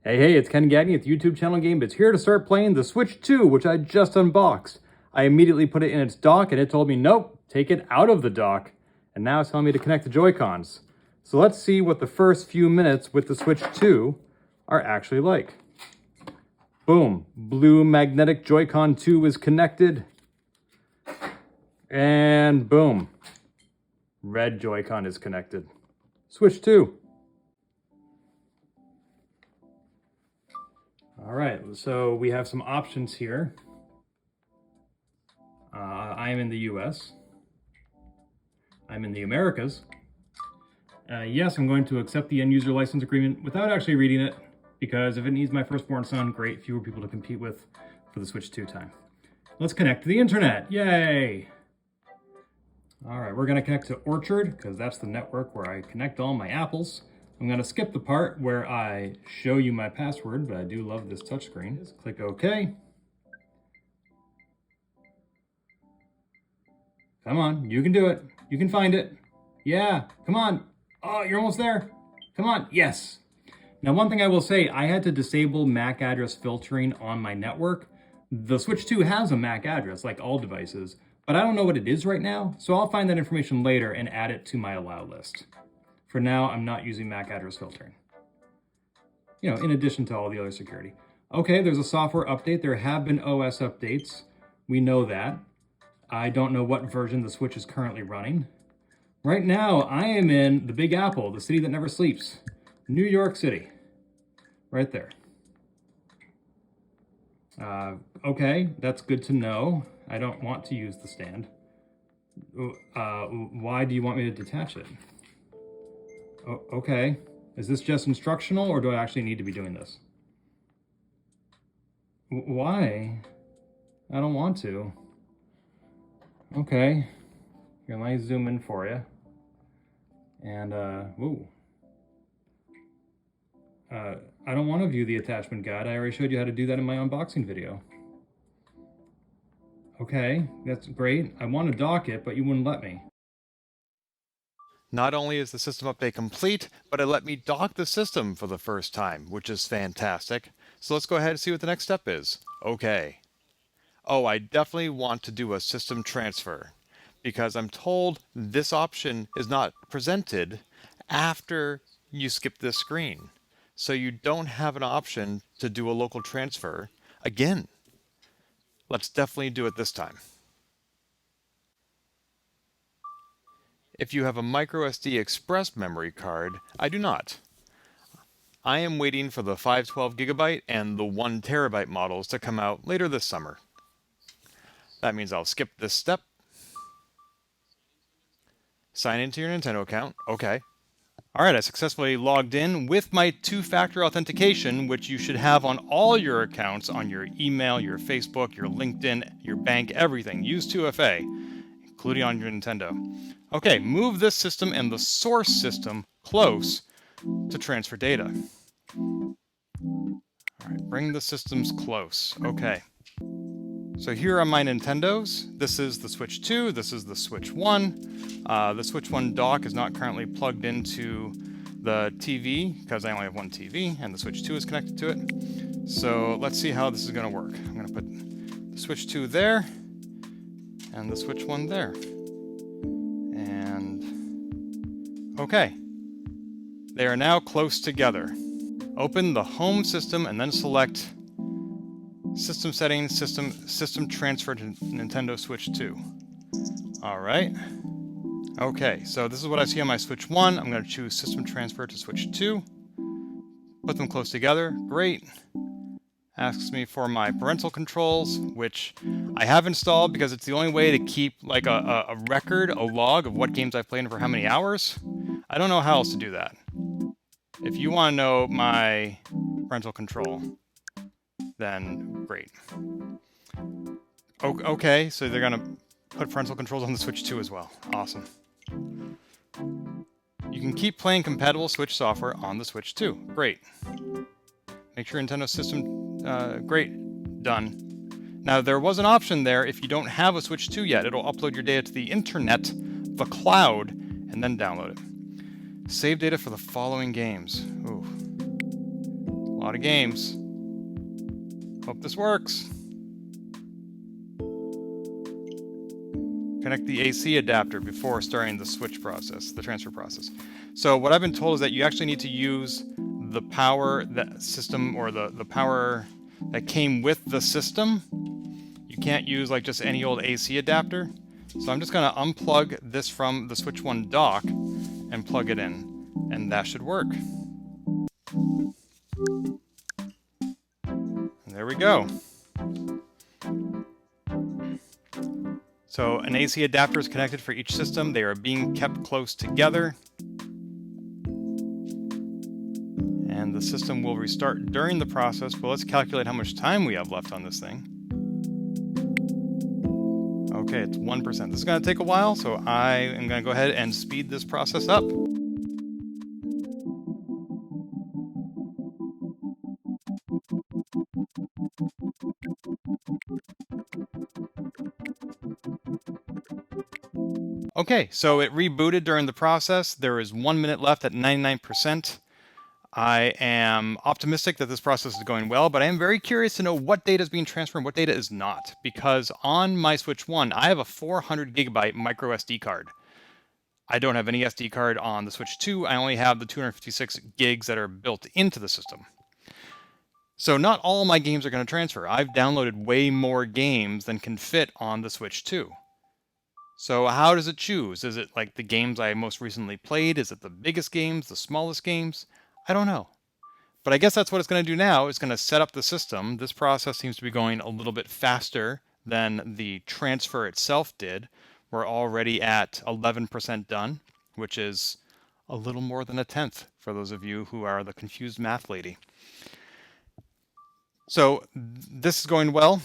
Hey, it's Ken Gagne at the YouTube channel Gamebits, here to start playing the Switch 2, which I just unboxed. I immediately put it in its dock and it told me, nope, take it out of the dock. And now it's telling me to connect the Joy-Cons. So let's see what the first few minutes with the Switch 2 are actually like. Boom, blue magnetic Joy-Con 2 is connected. And boom, red Joy-Con is connected. Switch 2. All right, so we have some options here. I am in the US. I'm in the Americas. Yes, I'm going to accept the end user license agreement without actually reading it, because if it needs my firstborn son, great, fewer people to compete with for the Switch 2 time. Let's connect to the internet, yay! All right, we're gonna connect to Orchard, because that's the network where I connect all my apples. I'm gonna skip the part where I show you my password, but I do love this touchscreen. Just click OK. Come on, you can do it. You can find it. Yeah, come on. Oh, you're almost there. Come on, yes. Now, one thing I will say, I had to disable MAC address filtering on my network. The Switch 2 has a MAC address, like all devices, but I don't know what it is right now, so I'll find that information later and add it to my allow list. For now, I'm not using MAC address filtering. You know, in addition to all the other security. Okay, there's a software update. There have been OS updates. We know that. I don't know what version the Switch is currently running. Right now, I am in the Big Apple, the city that never sleeps. New York City. Right there. Okay, that's good to know. I don't want to use the stand. Why do you want me to detach it? Okay, is this just instructional or do I actually need to be doing this? Why? I don't want to. Okay, here, let me zoom in for you. And, I don't want to view the attachment guide. I already showed you how to do that in my unboxing video. Okay, that's great. I want to dock it, but you wouldn't let me. Not only is the system update complete, but it let me dock the system for the first time, which is fantastic. So let's go ahead and see what the next step is. Okay. Oh, I definitely want to do a system transfer because I'm told this option is not presented after you skip this screen. So you don't have an option to do a local transfer again. Let's definitely do it this time. If you have a microSD express memory card, I do not. I am waiting for the 512GB and the 1TB models to come out later this summer. That means I'll skip this step. Sign into your Nintendo account. Okay. All right, I successfully logged in with my two-factor authentication, which you should have on all your accounts, on your email, your Facebook, your LinkedIn, your bank, everything. Use 2FA, including on your Nintendo. Okay, move this system and the source system close to transfer data. All right, bring the systems close. Okay. So here are my Nintendos. This is the Switch 2, this is the Switch 1. The Switch 1 dock is not currently plugged into the TV because I only have one TV and the Switch 2 is connected to it. So let's see how this is gonna work. I'm gonna put the Switch 2 there and the Switch 1 there. And okay, they are now close together. Open the home system and then select System Settings, System Transfer to Nintendo Switch 2. All right. Okay, so this is what I see on my Switch 1. I'm going to choose System Transfer to Switch 2. Put them close together. Great. Asks me for my parental controls, which I have installed because it's the only way to keep like a record, a log of what games I've played and for how many hours. I don't know how else to do that. If you want to know my parental control, then great. Okay, so they're gonna put parental controls on the Switch 2 as well. Awesome. You can keep playing compatible Switch software on the Switch 2. Great. Make sure Nintendo system, great, done. Now there was an option there if you don't have a Switch 2 yet. It'll upload your data to the internet, the cloud, and then download it. Save data for the following games. Ooh. lot of games. Hope this works. Connect the AC adapter before starting the switch process, the transfer process. So what I've been told is that you actually need to use the power that system, or the power that came with the system. You can't use like just any old AC adapter. So I'm just gonna unplug this from the Switch 1 dock and plug it in, and that should work. And there we go. So an AC adapter is connected for each system. They are being kept close together. And the system will restart during the process, but let's calculate how much time we have left on this thing. Okay, it's 1%. This is going to take a while, so I am going to go ahead and speed this process up. Okay, so it rebooted during the process. There is 1 minute left at 99%. I am optimistic that this process is going well, but I am very curious to know what data is being transferred and what data is not, because on my Switch 1, I have a 400 gigabyte micro SD card. I don't have any SD card on the Switch 2. I only have the 256 gigs that are built into the system. So not all my games are going to transfer. I've downloaded way more games than can fit on the Switch 2. So how does it choose? Is it like the games I most recently played? Is it the biggest games, the smallest games? I don't know. But I guess that's what it's going to do now. It's going to set up the system. This process seems to be going a little bit faster than the transfer itself did. We're already at 11% done, which is a little more than a tenth for those of you who are the confused math lady. So this is going well.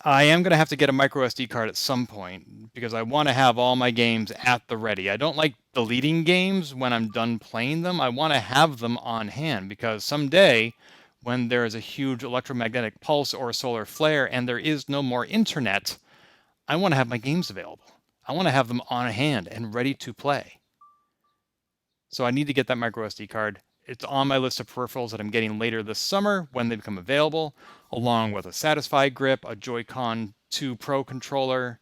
I am going to have to get a micro SD card at some point because I want to have all my games at the ready. I don't like deleting games when I'm done playing them. I want to have them on hand because someday when there is a huge electromagnetic pulse or solar flare and there is no more internet, I want to have my games available. I want to have them on hand and ready to play. So I need to get that micro SD card. It's on my list of peripherals that I'm getting later this summer when they become available, along with a Satisfy grip, a Joy-Con 2 Pro controller,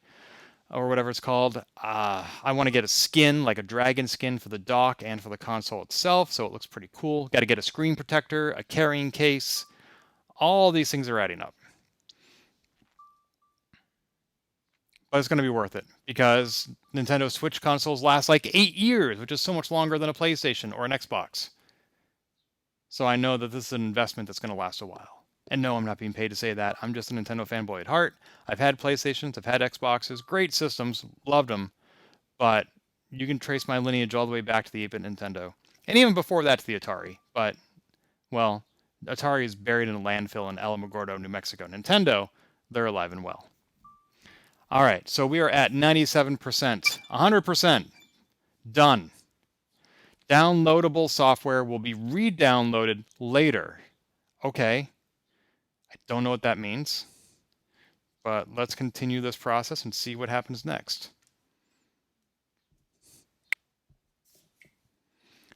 or whatever it's called. I want to get a skin, like a dragon skin for the dock and for the console itself, so it looks pretty cool. Got to get a screen protector, a carrying case. All these things are adding up. But it's going to be worth it because Nintendo Switch consoles last like 8 years, which is so much longer than a PlayStation or an Xbox. So I know that this is an investment that's going to last a while. And no, I'm not being paid to say that. I'm just a Nintendo fanboy at heart. I've had PlayStations, I've had Xboxes, great systems, loved them. But you can trace my lineage all the way back to the 8-bit Nintendo. And even before that to the Atari. But, well, Atari is buried in a landfill in Alamogordo, New Mexico. Nintendo, they're alive and well. All right, so we are at 97%, 100% done. Downloadable software will be re-downloaded later. Okay, I don't know what that means, but let's continue this process and see what happens next.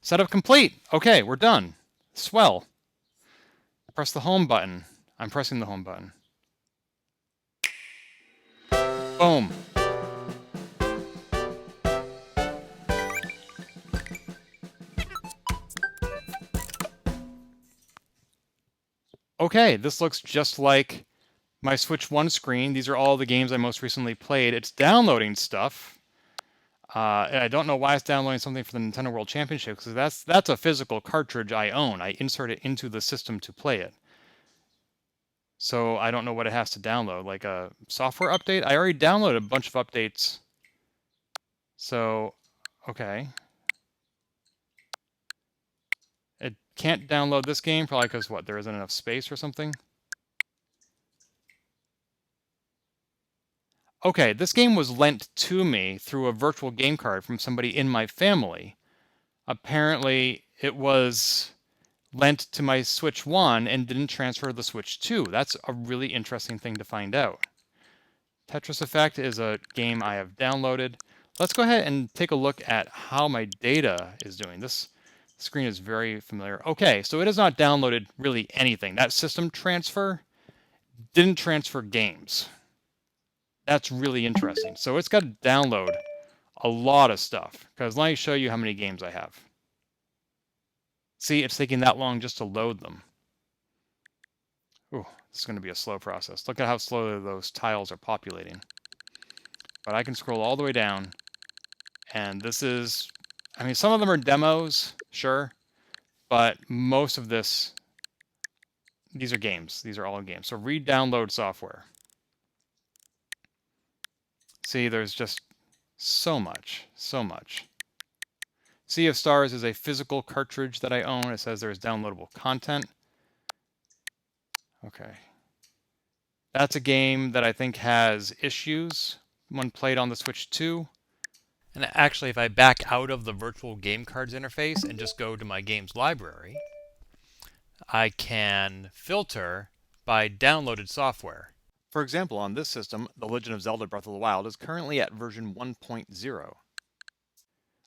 Setup complete. Okay, we're done. Swell. Press the home button. I'm pressing the home button. Boom. Okay, this looks just like my Switch 1 screen. These are all the games I most recently played. It's downloading stuff. And I don't know why it's downloading something for the Nintendo World Championship, because that's a physical cartridge I own. I insert it into the system to play it. So I don't know what it has to download, like a software update? I already downloaded a bunch of updates. So, okay. It can't download this game, probably because, what, there isn't enough space or something? Okay, this game was lent to me through a virtual game card from somebody in my family. Apparently, it was lent to my Switch 1 and didn't transfer to the Switch 2. That's a really interesting thing to find out. Tetris Effect is a game I have downloaded. Let's go ahead and take a look at how my data is doing. This The screen is very familiar. Okay, so it has not downloaded really anything. That system transfer didn't transfer games. That's really interesting. So it's got to download a lot of stuff, because let me show you how many games I have. See, it's taking that long just to load them. Ooh, this is going to be a slow process. Look at how slowly those tiles are populating. But I can scroll all the way down, and this is, I mean, some of them are demos, sure, but most of this, these are games. These are all games. So re-download software. See, there's just so much, so much. Sea of Stars is a physical cartridge that I own. It says there's downloadable content. Okay. That's a game that I think has issues when played on the Switch 2. And actually, if I back out of the virtual game cards interface and just go to my games library, I can filter by downloaded software. For example, on this system, The Legend of Zelda Breath of the Wild is currently at version 1.0.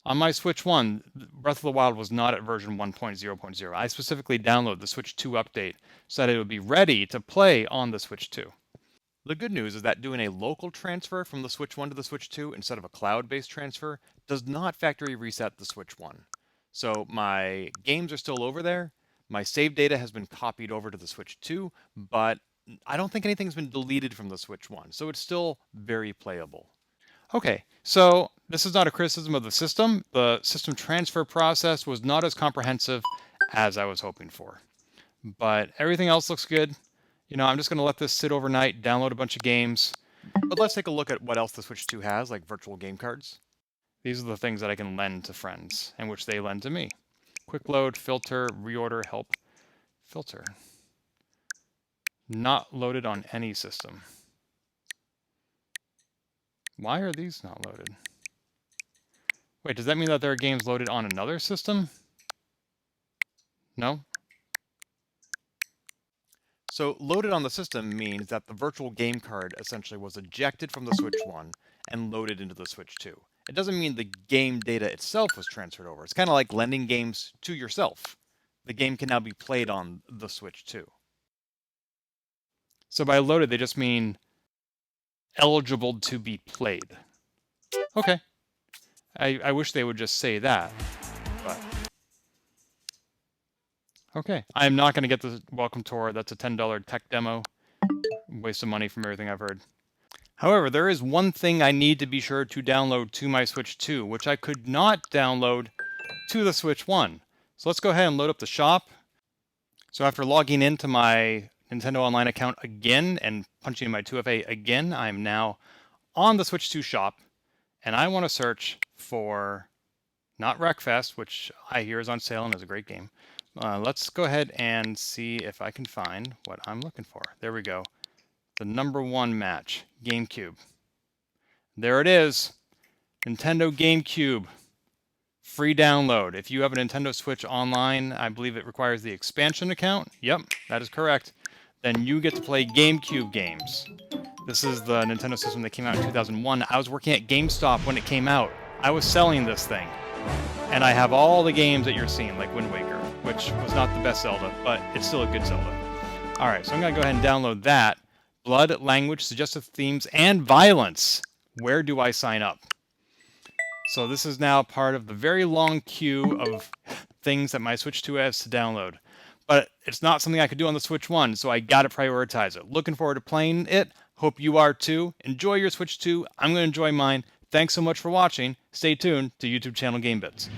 On my Switch 1, Breath of the Wild was not at version 1.0.0. I specifically downloaded the Switch 2 update so that it would be ready to play on the Switch 2. The good news is that doing a local transfer from the Switch 1 to the Switch 2 instead of a cloud-based transfer does not factory reset the Switch 1. So my games are still over there. My save data has been copied over to the Switch 2, but I don't think anything's been deleted from the Switch 1, so it's still very playable. Okay, so this is not a criticism of the system. The system transfer process was not as comprehensive as I was hoping for. But everything else looks good. You know, I'm just going to let this sit overnight, download a bunch of games. But let's take a look at what else the Switch 2 has, like virtual game cards. These are the things that I can lend to friends, and which they lend to me. Quick load, filter, reorder, help, filter. Not loaded on any system. Why are these not loaded? Wait, does that mean that there are games loaded on another system? No? So loaded on the system means that the virtual game card essentially was ejected from the Switch 1 and loaded into the Switch 2. It doesn't mean the game data itself was transferred over. It's kind of like lending games to yourself. The game can now be played on the Switch 2. So by loaded, they just mean eligible to be played. Okay. I wish they would just say that, but okay. I'm not going to get the welcome tour. That's a $10 tech demo. Waste of money from everything I've heard. However, there is one thing I need to be sure to download to my Switch 2, which I could not download to the Switch 1. So let's go ahead and load up the shop. So after logging into my Nintendo Online account again and punching in my 2FA again, I'm now on the Switch 2 shop, and I want to search for not Wreckfest, which I hear is on sale and is a great game. Let's go ahead and see if I can find what I'm looking for. There we go. The #1 match, GameCube. There it is. Nintendo GameCube. Free download. If you have a Nintendo Switch Online, I believe it requires the expansion account. Yep, that is correct. Then you get to play GameCube games. This is the Nintendo system that came out in 2001. I was working at GameStop when it came out. I was selling this thing. And I have all the games that you're seeing, like Wind Waker, which was not the best Zelda, but it's still a good Zelda. All right, so I'm going to go ahead and download that. Blood, language, suggestive themes, and violence. Where do I sign up? So this is now part of the very long queue of things that my Switch 2 has to download. But it's not something I could do on the Switch 1, so I got to prioritize it. Looking forward to playing it. Hope you are too. Enjoy your Switch 2. I'm going to enjoy mine. Thanks so much for watching. Stay tuned to YouTube channel Gamebits.